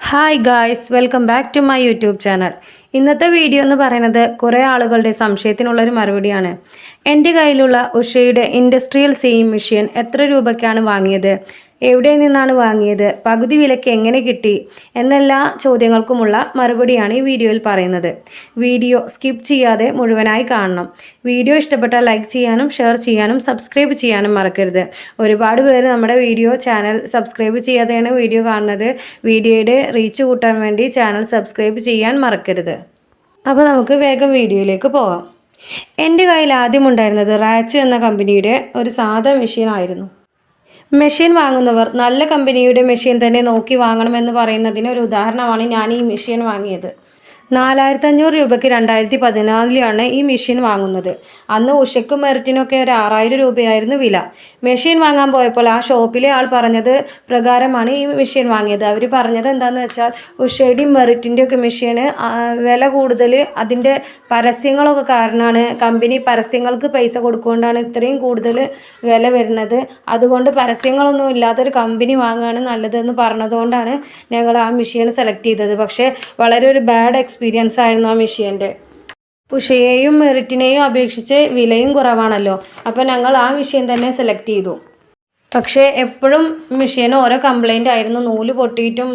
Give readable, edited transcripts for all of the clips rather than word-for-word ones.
Hi guys, welcome back to my YouTube channel. ഇന്നത്തെ video എന്ന് പറയുന്നത് കുറേ ആളുകളുടെ സംശയത്തിനുള്ളൊരു മറുപടിയാണ്. എൻ്റെ കയ്യിലുള്ള ഉഷയുടെ ഇൻഡസ്ട്രിയൽ സെയിം മെഷീൻ എത്ര രൂപയ്ക്കാണ് വാങ്ങിയത്, എവിടെ നിന്നാണ് വാങ്ങിയത്, പകുതി വിലയ്ക്ക് എങ്ങനെ കിട്ടി എന്നെല്ലാ ചോദ്യങ്ങൾക്കുമുള്ള മറുപടിയാണ് ഈ വീഡിയോയിൽ പറയുന്നത്. വീഡിയോ സ്കിപ്പ് ചെയ്യാതെ മുഴുവനായി കാണണം. വീഡിയോ ഇഷ്ടപ്പെട്ടാൽ ലൈക്ക് ചെയ്യാനും ഷെയർ ചെയ്യാനും സബ്സ്ക്രൈബ് ചെയ്യാനും മറക്കരുത്. ഒരുപാട് പേര് നമ്മുടെ ചാനൽ സബ്സ്ക്രൈബ് ചെയ്യാതെയാണ് വീഡിയോ കാണുന്നത്. വീഡിയോയുടെ റീച്ച് കൂട്ടാൻ വേണ്ടി ചാനൽ സബ്സ്ക്രൈബ് ചെയ്യാൻ മറക്കരുത്. അപ്പോൾ നമുക്ക് വേഗം വീഡിയോയിലേക്ക് പോകാം. എൻ്റെ കയ്യിൽ ആദ്യമുണ്ടായിരുന്നത് റാച്ചു എന്ന കമ്പനിയുടെ ഒരു സാധാ മെഷീൻ ആയിരുന്നു. മെഷീൻ വാങ്ങുന്നവർ നല്ല കമ്പനിയുടെ മെഷീൻ തന്നെ നോക്കി വാങ്ങണമെന്ന് പറയുന്നതിന് ഒരു ഉദാഹരണമാണ് ഞാൻ ഈ മെഷീൻ വാങ്ങിയത്. 4500 രൂപയ്ക്ക് 2014 ഈ മെഷീൻ വാങ്ങുന്നത്. അന്ന് ഉഷയ്ക്കും മെറിറ്റിനൊക്കെ ഒരു 6000 രൂപയായിരുന്നു വില. മെഷീൻ വാങ്ങാൻ പോയപ്പോൾ ആ ഷോപ്പിലെ ആൾ പറഞ്ഞത് പ്രകാരമാണ് ഈ മെഷീൻ വാങ്ങിയത്. അവർ പറഞ്ഞത് എന്താണെന്ന് വെച്ചാൽ ഉഷയുടെയും മെറിറ്റിൻ്റെയൊക്കെ മെഷീന് വില കൂടുതൽ അതിൻ്റെ പരസ്യങ്ങളൊക്കെ കാരണമാണ്. കമ്പനി പരസ്യങ്ങൾക്ക് പൈസ കൊടുക്കുകൊണ്ടാണ് ഇത്രയും കൂടുതൽ വില വരുന്നത്. അതുകൊണ്ട് പരസ്യങ്ങളൊന്നും ഇല്ലാത്തൊരു കമ്പനി വാങ്ങുകയാണ് നല്ലതെന്ന് പറഞ്ഞതുകൊണ്ടാണ് ഞങ്ങൾ ആ മെഷീൻ സെലക്ട് ചെയ്തത്. പക്ഷേ വളരെ ഒരു ബാഡ് എക്സ്പീരിയൻസ് ആയിരുന്നു ആ മെഷീൻ്റെ. ഉഷയെയും മെറിറ്റിനെയും അപേക്ഷിച്ച് വിലയും കുറവാണല്ലോ, അപ്പോൾ ഞങ്ങൾ ആ മെഷീൻ തന്നെ സെലക്ട് ചെയ്തു. പക്ഷേ എപ്പോഴും മെഷീന് ഓരോ കംപ്ലൈൻ്റ് ആയിരുന്നു. നൂല് പൊട്ടിയിട്ടും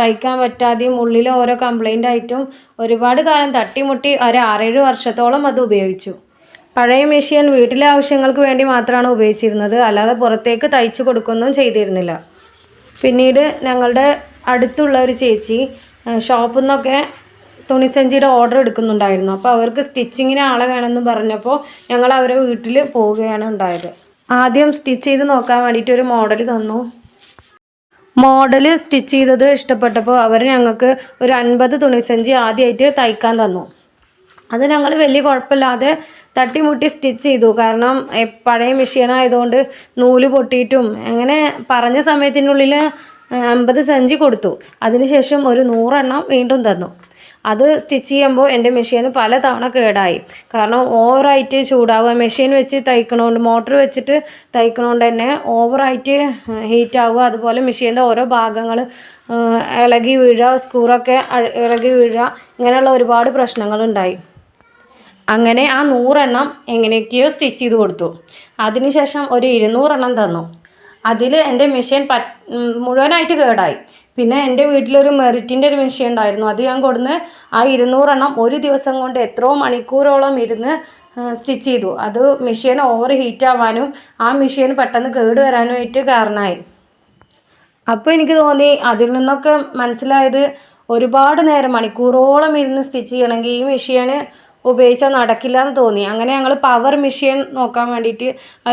തയ്ക്കാൻ പറ്റാതെയും ഉള്ളിൽ ഓരോ കംപ്ലൈൻ്റ് ആയിട്ടും ഒരുപാട് കാലം തട്ടിമുട്ടി ഒരു 6-7 വർഷത്തോളം അത് ഉപയോഗിച്ചു. പഴയ മെഷീൻ വീട്ടിലെ ആവശ്യങ്ങൾക്ക് വേണ്ടി മാത്രമാണ് ഉപയോഗിച്ചിരുന്നത്, അല്ലാതെ പുറത്തേക്ക് തയ്ച്ചു കൊടുക്കുകയൊന്നും ചെയ്തിരുന്നില്ല. പിന്നീട് ഞങ്ങളുടെ അടുത്തുള്ള ഒരു ചേച്ചി ഷോപ്പിൽ നിന്നൊക്കെ തുണിസഞ്ചിയുടെ ഓർഡർ എടുക്കുന്നുണ്ടായിരുന്നു. അപ്പോൾ അവർക്ക് സ്റ്റിച്ചിങ്ങിന് ആളെ വേണമെന്ന് പറഞ്ഞപ്പോൾ ഞങ്ങൾ അവരെ വീട്ടിൽ പോവുകയാണ് ഉണ്ടായത്. ആദ്യം സ്റ്റിച്ച് ചെയ്ത് നോക്കാൻ വേണ്ടിയിട്ട് ഒരു മോഡൽ തന്നു. മോഡൽ സ്റ്റിച്ച് ചെയ്തത് ഇഷ്ടപ്പെട്ടപ്പോൾ അവർ ഞങ്ങൾക്ക് ഒരു 50 തുണിസഞ്ചി ആദ്യമായിട്ട് തയ്ക്കാൻ തന്നു. അത് ഞങ്ങൾ വലിയ കുഴപ്പമില്ലാതെ തട്ടിമുട്ടി സ്റ്റിച്ച് ചെയ്തു. കാരണം പഴയ മെഷീനായതുകൊണ്ട് നൂല് പൊട്ടിയിട്ടും അങ്ങനെ പറഞ്ഞ സമയത്തിനുള്ളിൽ 50 സഞ്ചി കൊടുത്തു. അതിനുശേഷം ഒരു 100 എണ്ണം വീണ്ടും തന്നു. അത് സ്റ്റിച്ച് ചെയ്യുമ്പോൾ എൻ്റെ മെഷീൻ പല തവണ കേടായി. കാരണം ഓവറായിട്ട് ചൂടാവുക, മെഷീൻ വെച്ച് തയ്ക്കണോണ്ട് മോട്ടർ വെച്ചിട്ട് തയ്ക്കണോണ്ട് തന്നെ ഓവറായിട്ട് ഹീറ്റ് ആവുക. അതുപോലെ മെഷീൻ്റെ ഓരോ ഭാഗങ്ങൾ ഇളകി വീഴുക, സ്ക്രൂറൊക്കെ ഇളകി വീഴുക, ഇങ്ങനെയുള്ള ഒരുപാട് പ്രശ്നങ്ങളുണ്ടായി. അങ്ങനെ ആ 100 എണ്ണം എങ്ങനെയൊക്കെയോ സ്റ്റിച്ച് ചെയ്ത് കൊടുത്തു. അതിനുശേഷം ഒരു 200 എണ്ണം തന്നു. അതിൽ എൻ്റെ മെഷീൻ മുഴുവനായിട്ട് കേടായി. പിന്നെ എൻ്റെ വീട്ടിലൊരു മെറിറ്റിൻ്റെ ഒരു മെഷീൻ ഉണ്ടായിരുന്നു. അത് ഞാൻ കൊടുന്ന് ആ 200 എണ്ണം ഒരു ദിവസം കൊണ്ട് എത്രയോ മണിക്കൂറോളം ഇരുന്ന് സ്റ്റിച്ച് ചെയ്തു. അത് മെഷീൻ ഓവർ ഹീറ്റ് ആവാനും ആ മെഷീൻ പെട്ടെന്ന് കേട് വരാനുമായിട്ട് കാരണമായി. അപ്പോൾ എനിക്ക് തോന്നി, അതിൽ നിന്നൊക്കെ മനസ്സിലായത് ഒരുപാട് നേരം മണിക്കൂറോളം ഇരുന്ന് സ്റ്റിച്ച് ചെയ്യണമെങ്കിൽ ഈ മെഷീൻ ഉപയോഗിച്ചാൽ നടക്കില്ല എന്ന് തോന്നി. അങ്ങനെ ഞങ്ങൾ പവർ മെഷീൻ നോക്കാൻ വേണ്ടിയിട്ട്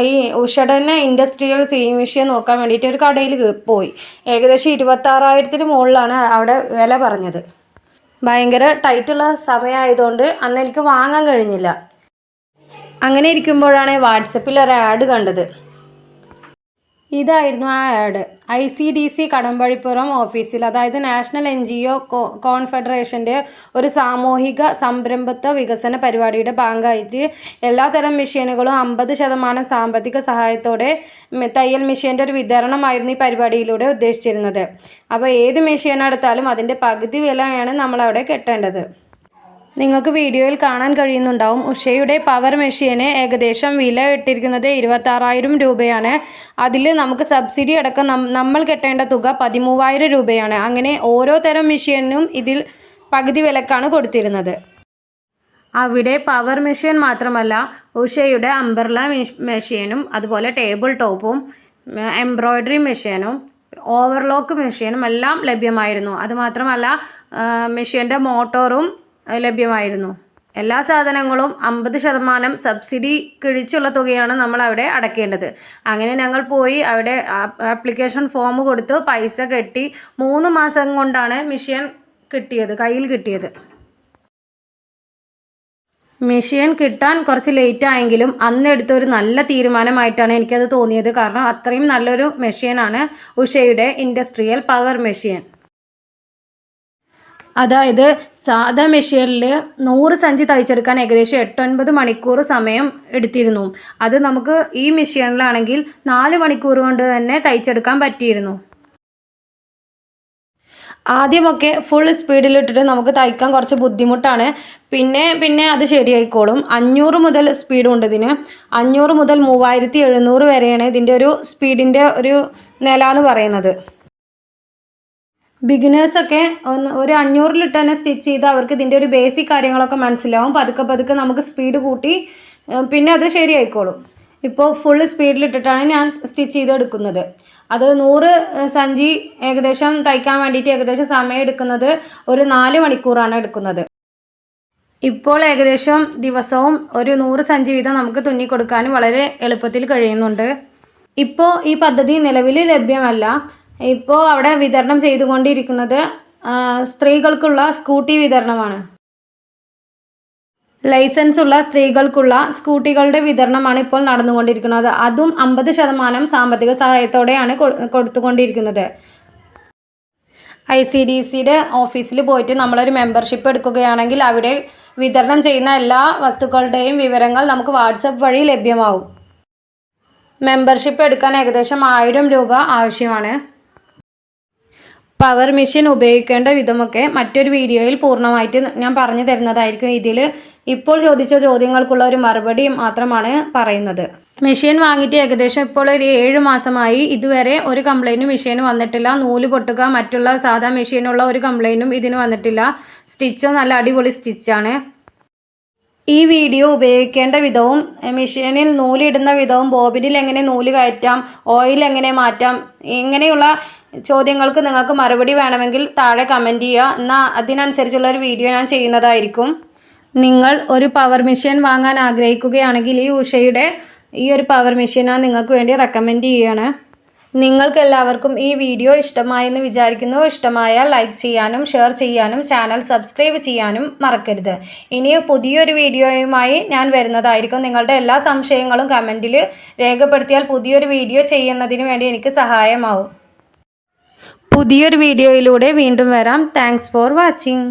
ഈ ഉഷയുടെ തന്നെ ഇൻഡസ്ട്രിയൽ സെയിം മെഷീൻ നോക്കാൻ വേണ്ടിയിട്ട് ഒരു കടയിൽ പോയി. ഏകദേശം 26,000-ന് മുകളിലാണ് അവിടെ വില പറഞ്ഞത്. ഭയങ്കര ടൈറ്റുള്ള സമയമായതുകൊണ്ട് അന്ന് എനിക്ക് വാങ്ങാൻ കഴിഞ്ഞില്ല. അങ്ങനെ ഇരിക്കുമ്പോഴാണ് വാട്സപ്പിൽ ഒരു ആഡ് കണ്ടത്. ഇതായിരുന്നു ആ ആഡ്. ICDC കടമ്പഴിപ്പുറം ഓഫീസിൽ, അതായത് നാഷണൽ NGO കോൺഫെഡറേഷൻ്റെ ഒരു സാമൂഹിക സംരംഭത്വ വികസന പരിപാടിയുടെ ഭാഗമായിട്ട് എല്ലാതരം മെഷീനുകളും 50% സാമ്പത്തിക സഹായത്തോടെ തയ്യൽ മെഷീൻ്റെ ഒരു വിതരണമായിരുന്നു ഈ പരിപാടിയിലൂടെ ഉദ്ദേശിച്ചിരുന്നത്. അപ്പോൾ ഏത് മെഷീൻ എടുത്താലും അതിൻ്റെ പകുതി വിലയാണ് നമ്മളവിടെ കെട്ടേണ്ടത്. നിങ്ങൾക്ക് വീഡിയോയിൽ കാണാൻ കഴിയുന്നുണ്ടാവും. ഉഷയുടെ പവർ മെഷീന് ഏകദേശം വില ഇട്ടിരിക്കുന്നത് 26,000 രൂപയാണ്. അതിൽ നമുക്ക് സബ്സിഡി അടക്കം നമ്മൾ കെട്ടേണ്ട തുക 13,000 രൂപയാണ്. അങ്ങനെ ഓരോ തരം മെഷീനും ഇതിൽ പകുതി വിലക്കാണ് കൊടുത്തിരുന്നത്. അവിടെ പവർ മെഷീൻ മാത്രമല്ല, ഉഷയുടെ അംബ്രല മെഷീനും അതുപോലെ ടേബിൾ ടോപ്പും എംബ്രോയ്ഡറി മെഷീനും ഓവർലോക്ക് മെഷീനും എല്ലാം ലഭ്യമായിരുന്നു. അതുമാത്രമല്ല മെഷീൻ്റെ മോട്ടോറും ലഭ്യമായിരുന്നു. എല്ലാ സാധനങ്ങളും 50% സബ്സിഡി കിഴിച്ചുള്ള തുകയാണ് നമ്മൾ അവിടെ അടയ്ക്കേണ്ടത്. അങ്ങനെ ഞങ്ങൾ പോയി അവിടെ ആപ്ലിക്കേഷൻ ഫോം കൊടുത്ത് പൈസ കെട്ടി 3 മാസം കൊണ്ടാണ് മെഷീൻ കയ്യിൽ കിട്ടിയത്. മെഷീൻ കിട്ടാൻ കുറച്ച് ലേറ്റ് ആയെങ്കിലും അന്ന് എടുത്തൊരു നല്ല തീരുമാനമായിട്ടാണ് എനിക്കത് തോന്നിയത്. കാരണം അത്രയും നല്ലൊരു മെഷീനാണ് ഉഷയുടെ ഇൻഡസ്ട്രിയൽ പവർ മെഷീൻ. അതായത് സാധാ മെഷീനിൽ 100 സഞ്ചി തയ്ച്ചെടുക്കാൻ ഏകദേശം 8-9 മണിക്കൂർ സമയം എടുത്തിരുന്നു. അത് നമുക്ക് ഈ മെഷീനിലാണെങ്കിൽ 4 മണിക്കൂർ കൊണ്ട് തന്നെ തയ്ച്ചെടുക്കാൻ പറ്റിയിരുന്നു. ആദ്യമൊക്കെ ഫുൾ സ്പീഡിലിട്ടിട്ട് നമുക്ക് തയ്ക്കാൻ കുറച്ച് ബുദ്ധിമുട്ടാണ്. പിന്നെ അത് ശരിയായിക്കോളും. 500 മുതൽ സ്പീഡുണ്ട് ഇതിന്. 500 മുതൽ 3700 വരെയാണ് ഇതിൻ്റെ ഒരു സ്പീഡിൻ്റെ ഒരു നില എന്ന് പറയുന്നത്. ബിഗിനേഴ്സൊക്കെ ഒരു 500-ലിട്ട് തന്നെ സ്റ്റിച്ച് ചെയ്ത് അവർക്ക് ഇതിൻ്റെ ഒരു ബേസിക് കാര്യങ്ങളൊക്കെ മനസ്സിലാവും. പതുക്കെ നമുക്ക് സ്പീഡ് കൂട്ടി പിന്നെ അത് ശരിയായിക്കോളും. ഇപ്പോൾ ഫുൾ സ്പീഡിലിട്ടിട്ടാണ് ഞാൻ സ്റ്റിച്ച് ചെയ്തെടുക്കുന്നത്. അത് 100 സഞ്ചി ഏകദേശം തയ്ക്കാൻ വേണ്ടിയിട്ട് ഏകദേശം സമയം എടുക്കുന്നത് ഒരു 4 മണിക്കൂറാണ് എടുക്കുന്നത്. ഇപ്പോൾ ഏകദേശം ദിവസവും ഒരു 100 സഞ്ചി വീതം നമുക്ക് തുന്നിക്കൊടുക്കാനും വളരെ എളുപ്പത്തിൽ കഴിയുന്നുണ്ട്. ഇപ്പോൾ ഈ പദ്ധതി നിലവിൽ ലഭ്യമല്ല. ഇപ്പോൾ അവിടെ വിതരണം ചെയ്തുകൊണ്ടിരിക്കുന്നത് സ്ത്രീകൾക്കുള്ള സ്കൂട്ടി വിതരണമാണ്. ലൈസൻസ് ഉള്ള സ്ത്രീകൾക്കുള്ള സ്കൂട്ടികളുടെ വിതരണമാണ് ഇപ്പോൾ നടന്നുകൊണ്ടിരിക്കുന്നത്. അതും 50% സാമ്പത്തിക സഹായത്തോടെയാണ് കൊടുത്തുകൊണ്ടിരിക്കുന്നത്. ICDCയുടെ ഓഫീസിൽ പോയിട്ട് നമ്മളൊരു മെമ്പർഷിപ്പ് എടുക്കുകയാണെങ്കിൽ അവിടെ വിതരണം ചെയ്യുന്ന എല്ലാ വസ്തുക്കളുടെയും വിവരങ്ങൾ നമുക്ക് വാട്സപ്പ് വഴി ലഭ്യമാവും. മെമ്പർഷിപ്പ് എടുക്കാൻ ഏകദേശം 1000 രൂപ ആവശ്യമാണ്. പവർ മെഷീൻ ഉപയോഗിക്കേണ്ട വിധമൊക്കെ മറ്റൊരു വീഡിയോയിൽ പൂർണ്ണമായിട്ട് ഞാൻ പറഞ്ഞു തരുന്നതായിരിക്കും. ഇതിൽ ഇപ്പോൾ ചോദിച്ച ചോദ്യങ്ങൾക്കുള്ള ഒരു മറുപടി മാത്രമാണ് പറയുന്നത്. മെഷീൻ വാങ്ങിയിട്ട് ഏകദേശം ഇപ്പോൾ ഒരു 7 മാസമായി. ഇതുവരെ ഒരു കംപ്ലൈൻറ്റും മെഷീന് വന്നിട്ടില്ല. നൂല് പൊട്ടുക മറ്റുള്ള സാധാ മെഷീനുള്ള ഒരു കംപ്ലൈൻറ്റും ഇതിന് വന്നിട്ടില്ല. സ്റ്റിച്ചും നല്ല അടിപൊളി സ്റ്റിച്ചാണ്. ഈ വീഡിയോ ഉപയോഗിക്കേണ്ട വിധവും മെഷീനിൽ നൂലിടുന്ന വിധവും ബോബിനിൽ എങ്ങനെ നൂല് കയറ്റാം, ഓയിൽ എങ്ങനെ മാറ്റാം, ഇങ്ങനെയുള്ള ചോദ്യങ്ങൾക്ക് നിങ്ങൾക്ക് മറുപടി വേണമെങ്കിൽ താഴെ കമൻറ്റ് ചെയ്യുക. എന്നാൽ അതിനനുസരിച്ചുള്ള ഒരു വീഡിയോ ഞാൻ ചെയ്യുന്നതായിരിക്കും. നിങ്ങൾ ഒരു പവർ മെഷീൻ വാങ്ങാൻ ആഗ്രഹിക്കുകയാണെങ്കിൽ ഈ ഉഷയുടെ ഈ ഒരു പവർ മെഷീൻ ഞാൻ നിങ്ങൾക്ക് വേണ്ടി റെക്കമെൻഡ് ചെയ്യുകയാണ്. നിങ്ങൾക്കെല്ലാവർക്കും ഈ വീഡിയോ ഇഷ്ടമായെന്ന് വിചാരിക്കുന്നു. ഇഷ്ടമായാൽ ലൈക്ക് ചെയ്യാനും ഷെയർ ചെയ്യാനും ചാനൽ സബ്സ്ക്രൈബ് ചെയ്യാനും മറക്കരുത്. ഇനി പുതിയൊരു വീഡിയോയുമായി ഞാൻ വരുന്നതായിരിക്കും. നിങ്ങളുടെ എല്ലാ സംശയങ്ങളും കമൻറ്റിൽ രേഖപ്പെടുത്തിയാൽ പുതിയൊരു വീഡിയോ ചെയ്യുന്നതിന് വേണ്ടി എനിക്ക് സഹായമാവും. പുതിയൊരു വീഡിയോയിലൂടെ വീണ്ടും വരാം. Thanks for watching.